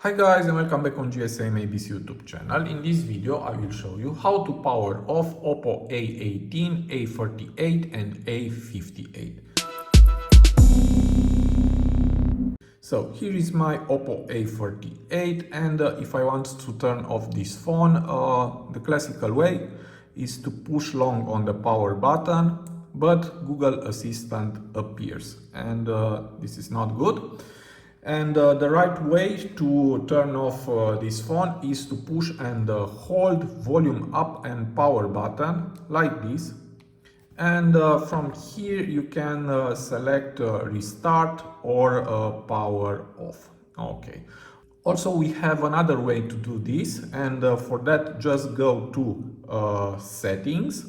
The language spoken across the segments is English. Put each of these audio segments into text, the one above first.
Hi guys and welcome back on GSM-ABC YouTube channel. In this video I will show you how to power off Oppo A18, A38 and A58. So here is my Oppo A38 and if I want to turn off this phone, the classical way is to push long on the power button, but Google Assistant appears and this is not good. And the right way to turn off this phone is to push and hold volume up and power button like this. And from here you can select restart or power off. Okay. Also we have another way to do this, and for that just go to settings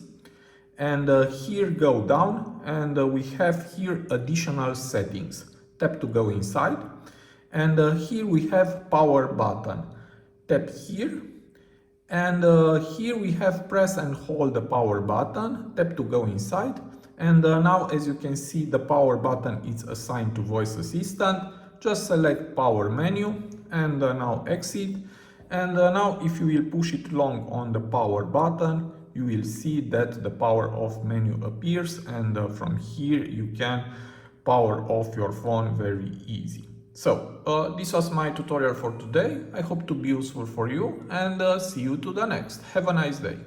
and here go down, and we have here additional settings. Tap to go inside, and here we have power button. Tap here, and here we have press and hold the power button. Tap to go inside, and now as you can see the power button is assigned to voice assistant. Just select power menu and now exit, and now if you will push it long on the power button you will see that the power off menu appears, and from here you can power off your phone very easy. So this was my tutorial for today. I hope to be useful for you, and see you to the next. Have a nice day.